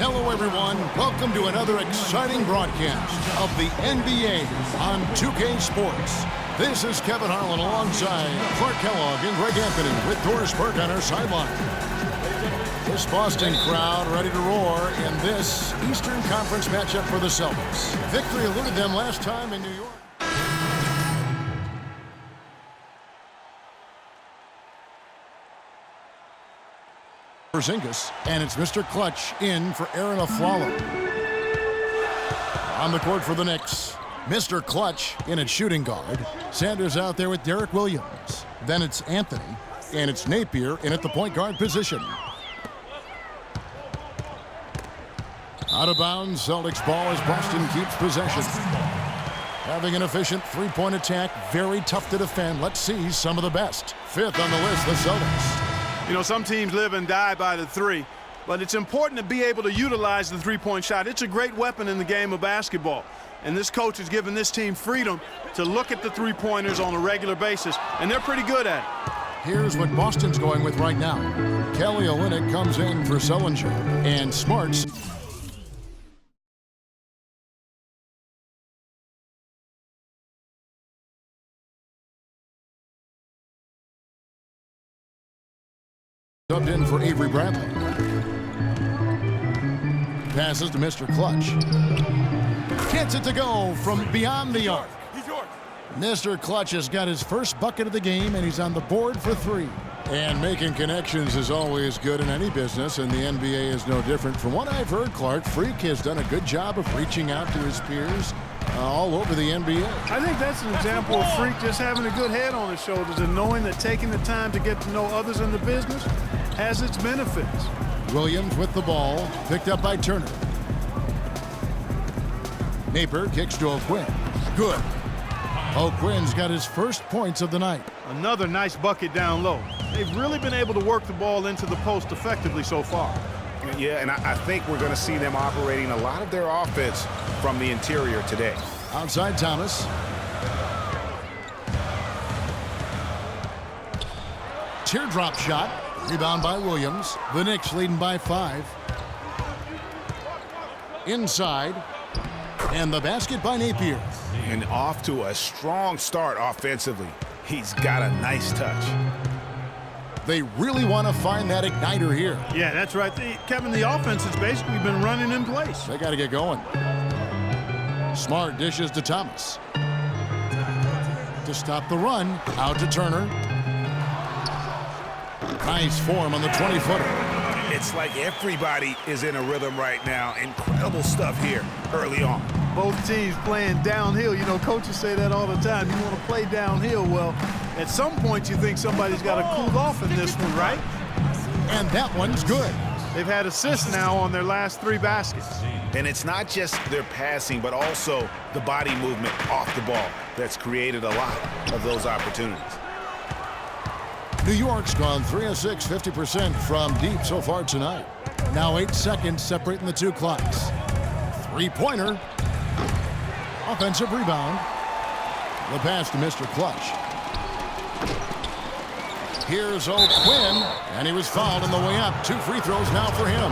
Hello, everyone. Welcome to another exciting broadcast of the NBA on 2K Sports. This is Kevin Harlan alongside Clark Kellogg and Greg Anthony with Doris Burke on our sideline. This Boston crowd ready to roar in this Eastern Conference matchup for the Celtics. Victory eluded them last time in New York. Porzingis, and it's Mr. Clutch in for Aaron Aflalo. On the court for the Knicks, Mr. Clutch in at shooting guard. Sanders out there with Derek Williams. Then it's Anthony, and it's Napier in at the point guard position. Out of bounds, Celtics ball as Boston keeps possession. Having an efficient three-point attack, very tough to defend. Let's see some of the best. Fifth on the list, the Celtics. You know, some teams live and die by the three, but it's important to be able to utilize the three-point shot. It's a great weapon in the game of basketball, and this coach has given this team freedom to look at the three-pointers on a regular basis, and they're pretty good at it. Here's what Boston's going with right now. Kelly Olynyk comes in for Sullinger, and Smart's subbed in for Avery Bradley. Passes to Mr. Clutch. Gets it to go from beyond the arc. Mr. Clutch has got his first bucket of the game, and he's on the board for three. And making connections is always good in any business, and the NBA is no different. From what I've heard, Clark, Freak has done a good job of reaching out to his peers all over the NBA. I think that's an example of Freak just having a good head on his shoulders and knowing that taking the time to get to know others in the business has its benefits. Williams with the ball, picked up by Turner. Napier kicks to O'Quinn. Good. O'Quinn's got his first points of the night. Another nice bucket down low. They've really been able to work the ball into the post effectively so far. Yeah, and I think we're going to see them operating a lot of their offense from the interior today. Outside Thomas. Teardrop shot. Rebound by Williams. The Knicks leading by 5. Inside. And the basket by Napier. And off to a strong start offensively. He's got a nice touch. They really want to find that igniter here. Yeah, that's right. Kevin, the offense has basically been running in place. They got to get going. Smart dishes to Thomas. To stop the run, out to Turner. Nice form on the 20-footer. It's like everybody is in a rhythm right now. Incredible stuff here early on. Both teams playing downhill. You know, coaches say that all the time. You want to play downhill. Well, at some point you think somebody's got to cool off in this one, right? And that one's good. They've had assists now on their last 3 baskets. And it's not just their passing, but also the body movement off the ball that's created a lot of those opportunities. New York's gone 3 of 6, 50% from deep so far tonight. Now 8 seconds separating the two clocks. Three-pointer. Offensive rebound. The pass to Mr. Clutch. Here's O'Quinn, and he was fouled on the way up. 2 free throws now for him.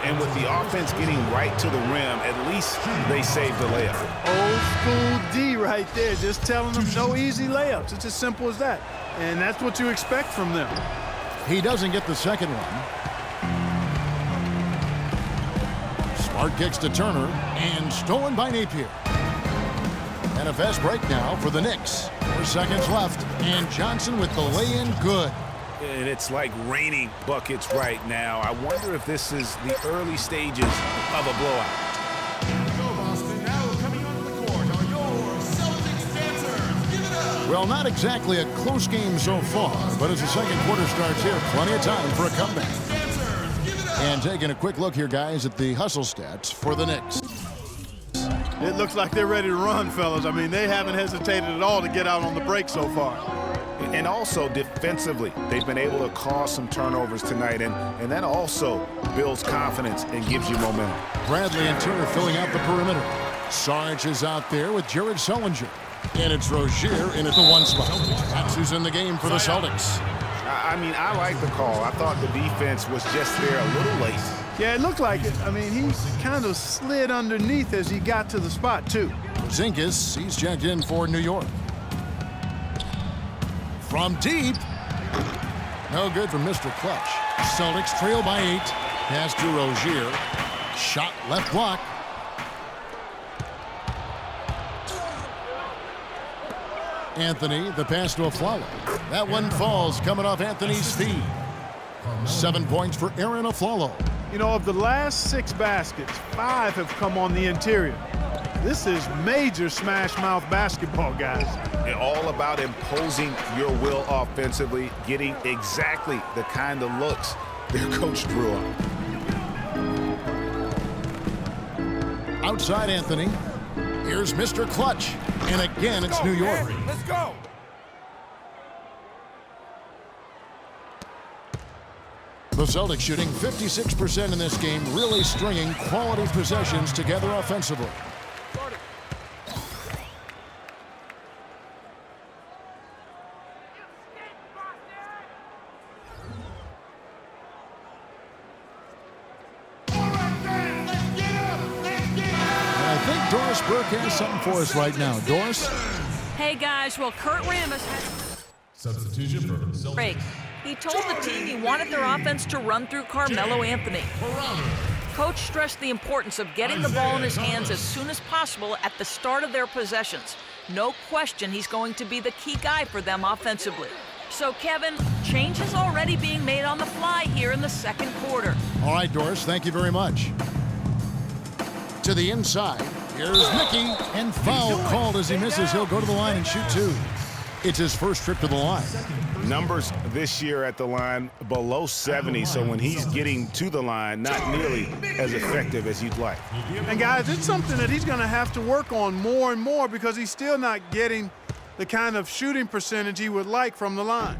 And with the offense getting right to the rim, at least they saved the layup. Old school D right there, just telling them no easy layups. It's as simple as that. And that's what you expect from them. He doesn't get the second one. Smart kicks to Turner, and stolen by Napier. And a fast break now for the Knicks. 4 seconds left, and Johnson with the lay-in good. And it's like raining buckets right now. I wonder if this is the early stages of a blowout. Well, not exactly a close game so far, but as the second quarter starts here, plenty of time for a comeback. And taking a quick look here, guys, at the hustle stats for the Knicks. It looks like they're ready to run, fellas. I mean, they haven't hesitated at all to get out on the break so far. And also defensively, they've been able to cause some turnovers tonight, and that also builds confidence and gives you momentum. Bradley and Turner filling out the perimeter. Sarge is out there with Jared Sullinger. And it's Rozier in at the 1 spot. That's who's in the game for the Celtics. I mean, I like the call. I thought the defense was just there a little late. Yeah, it looked like it. I mean, he kind of slid underneath as he got to the spot, too. Zinkus, he's checked in for New York. From deep. No good from Mr. Clutch. Celtics trail by 8. Pass to Rozier. Shot left block. Anthony, the pass to Aflalo. That one falls coming off Anthony's feet. 7 points for Aaron Aflalo. You know, of the last 6 baskets, 5 have come on the interior. This is major smash mouth basketball, guys. And all about imposing your will offensively, getting exactly the kind of looks their coach drew up. Outside Anthony. Here's Mr. Clutch. And again, it's New York. Let's go. The Celtics shooting 56% in this game, really stringing quality possessions together offensively. Doris Burke has something for us right now. Doris? Hey, guys. Well, Kurt Rambis had Substitution for Celtics. break. He told the team he wanted their offense to run through Carmelo Anthony. Coach stressed the importance of getting the ball in his hands as soon as possible at the start of their possessions. No question he's going to be the key guy for them offensively. So, Kevin, change is already being made on the fly here in the second quarter. All right, Doris, thank you very much. To the inside. Here's Mickey, and foul called as he misses. He'll go to the line and shoot 2. It's his first trip to the line. Numbers this year at the line below 70, so when he's getting to the line, not nearly as effective as you'd like. And, guys, it's something that he's going to have to work on more and more because he's still not getting the kind of shooting percentage he would like from the line.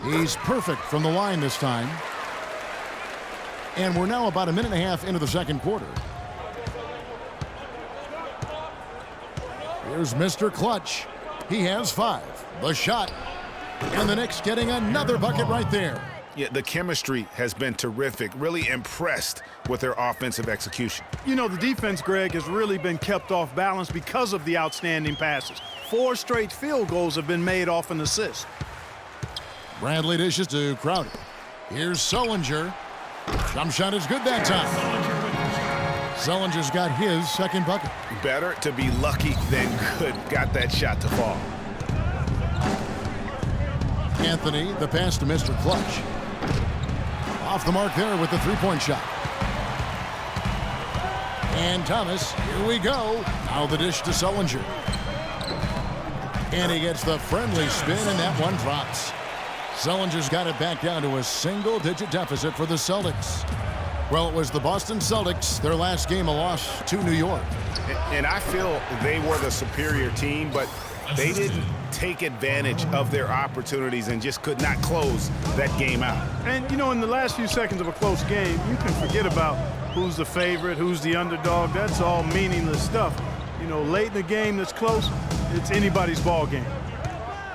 He's perfect from the line this time. And we're now about a minute and a half into the second quarter. Here's Mr. Clutch. He has 5. The shot. And the Knicks getting another bucket right there. Yeah, the chemistry has been terrific. Really impressed with their offensive execution. You know, the defense, Greg, has really been kept off balance because of the outstanding passes. 4 straight field goals have been made off an assist. Bradley dishes to Crowder. Here's Sullinger. Jump shot is good that time. Sullinger's got his second bucket. Better to be lucky than good. Got that shot to fall. Anthony, the pass to Mr. Clutch. Off the mark there with the three-point shot. And Thomas, here we go. Now the dish to Sullinger. And he gets the friendly spin, and that one drops. Sullinger's got it back down to a single-digit deficit for the Celtics. Well, it was the Boston Celtics, their last game a loss to New York. And I feel they were the superior team, but they didn't take advantage of their opportunities and just could not close that game out. And, you know, in the last few seconds of a close game, you can forget about who's the favorite, who's the underdog. That's all meaningless stuff. You know, late in the game that's close, it's anybody's ball game.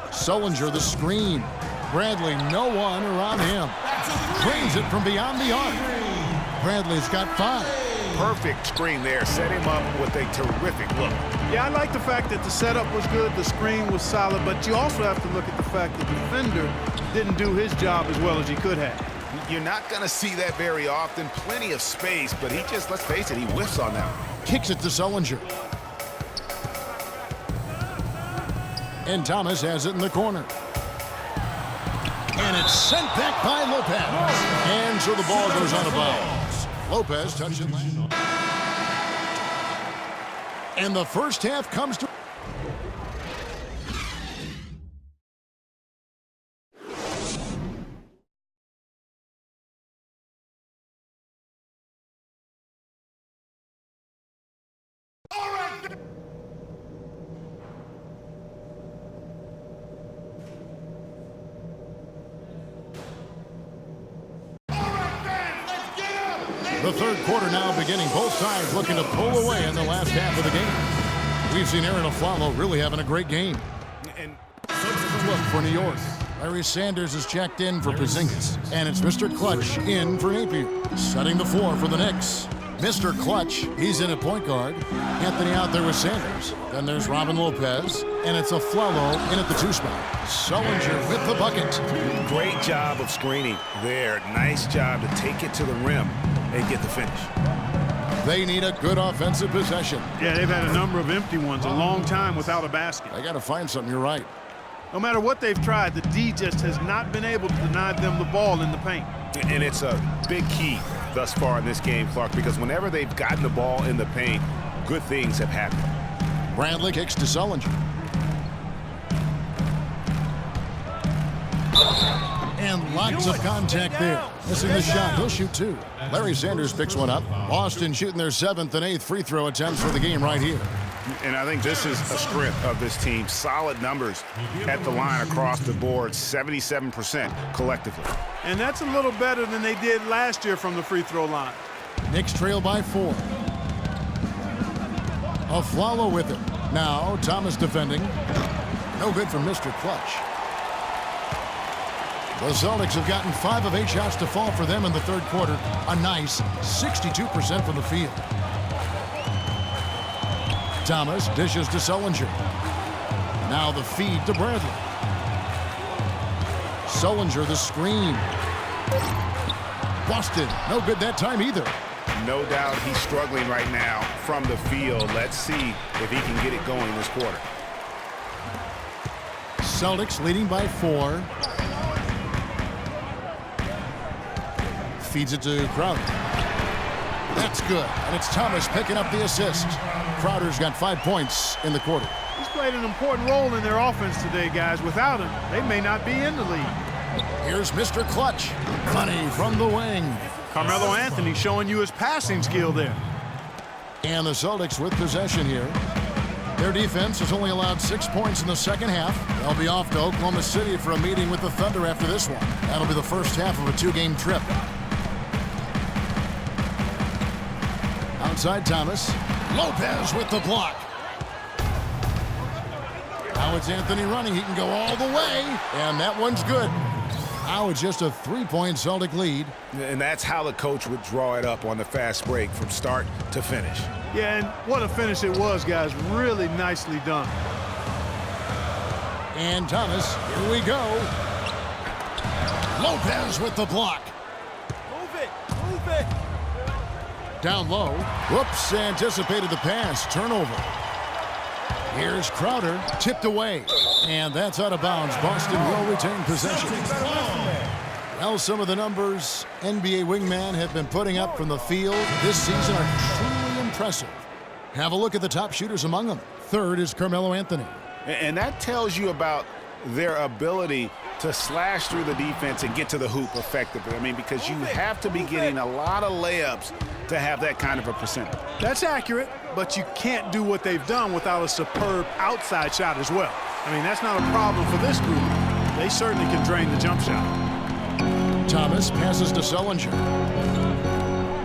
Sullinger, the screen. Bradley, no one around him. Brings it from beyond the arc. Bradley's got 5. Perfect screen there. Set him up with a terrific look. Yeah, I like the fact that the setup was good, the screen was solid, but you also have to look at the fact that the defender didn't do his job as well as he could have. You're not going to see that very often. Plenty of space, but he just, let's face it, he whiffs on that one. Kicks it to Sullinger. And Thomas has it in the corner. And it's sent back by Lopez. And so the ball goes out of bounds. Lopez touches it. And the first half comes to... The third quarter now beginning. Both sides looking to pull away in the last half of the game. We've seen Aaron Aflalo really having a great game. And Look for New York. Larry Sanders is checked in for Porzingis. And it's Mr. Clutch in for Napier. Setting the floor for the Knicks. Mr. Clutch, he's in at point guard. Anthony out there with Sanders. Then there's Robin Lopez. And it's Afflalo in at the 2 spot. Sullinger with the bucket. Great job of screening there. Nice job to take it to the rim and get the finish. They need a good offensive possession. Yeah, they've had a number of empty ones, a long time without a basket. They got to find something, you're right. No matter what they've tried, the D just has not been able to deny them the ball in the paint. And it's a big key thus far in this game, Clark, because whenever they've gotten the ball in the paint, good things have happened. Bradley kicks to Sullinger. And lots of contact there. Missing the shot. He'll shoot 2. Larry Sanders picks one up. Boston shooting their 7th and 8th free throw attempts for the game right here. And I think this is a strength of this team. Solid numbers at the line across the board, 77% collectively. And that's a little better than they did last year from the free throw line. Knicks trail by 4. Afflalo with it. Now Thomas defending. No good from Mr. Clutch. The Celtics have gotten 5 of 8 shots to fall for them in the 3rd quarter. A nice 62% from the field. Thomas dishes to Sullinger. Now the feed to Bradley. Sullinger the screen. Boston, no good that time either. No doubt he's struggling right now from the field. Let's see if he can get it going this quarter. Celtics leading by 4. Feeds it to Crowder. That's good. And it's Thomas picking up the assist. Crowder's got 5 points in the quarter. He's played an important role in their offense today, guys. Without him, they may not be in the lead. Here's Mr. Clutch. Money from the wing. Carmelo Anthony showing you his passing skill there. And the Celtics with possession here. Their defense has only allowed 6 points in the 2nd half. They'll be off to Oklahoma City for a meeting with the Thunder after this one. That'll be the first half of a 2-game trip. Outside Thomas. Lopez with the block. Now it's Anthony running. He can go all the way. And that one's good. Now it's just a 3-point Celtic lead. And that's how the coach would draw it up on the fast break from start to finish. Yeah, and what a finish it was, guys. Really nicely done. And Thomas, here we go. Lopez with the block. Move it, move it. Down low. Whoops, anticipated the pass. Turnover. Here's Crowder, tipped away. And that's out of bounds. Boston will retain possession. Well, some of the numbers NBA wingmen have been putting up from the field this season are truly impressive. Have a look at the top shooters among them. 3rd is Carmelo Anthony. And that tells you about their ability to slash through the defense and get to the hoop effectively. I mean, because you have to be getting a lot of layups to have that kind of a percentage. That's accurate, but you can't do what they've done without a superb outside shot as well. I mean, that's not a problem for this group. They certainly can drain the jump shot. Thomas passes to Sullinger.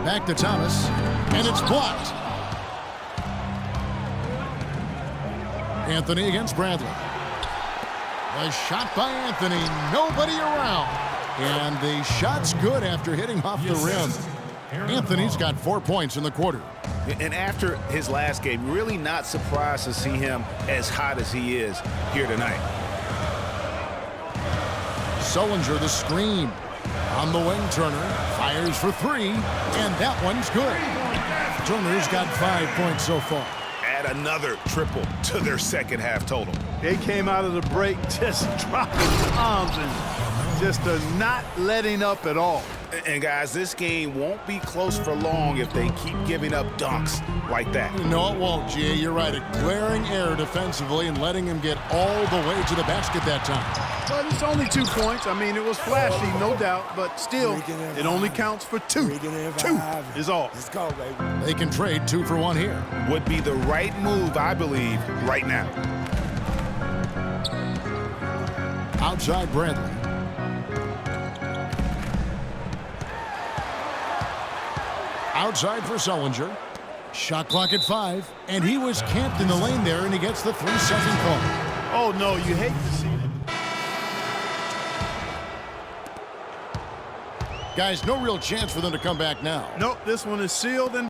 Back to Thomas, and it's blocked. Anthony against Bradley. A shot by Anthony, nobody around. And the shot's good after hitting off the rim. Anthony's got 4 points in the quarter. And after his last game, really not surprised to see him as hot as he is here tonight. Sullinger the screen. On the wing, Turner fires for 3, and that one's good. Turner's got 5 points so far. Add another triple to their 2nd half total. They came out of the break just dropping bombs and just not letting up at all. And guys, this game won't be close for long if they keep giving up dunks like that. No, it won't, Jay. You're right. A glaring error defensively and letting him get all the way to the basket that time. But it's only 2 points. I mean, it was flashy, no doubt, but still, it only counts for 2. 2 is all. Let's go, baby. They can trade 2 for 1 here. Would be the right move, I believe, right now. Outside Bradley. Outside for Sullinger. Shot clock at 5, and he was camped in the lane there, and he gets the 3-second call. Oh, no, you hate to see it. Guys, no real chance for them to come back now. Nope, this one is sealed and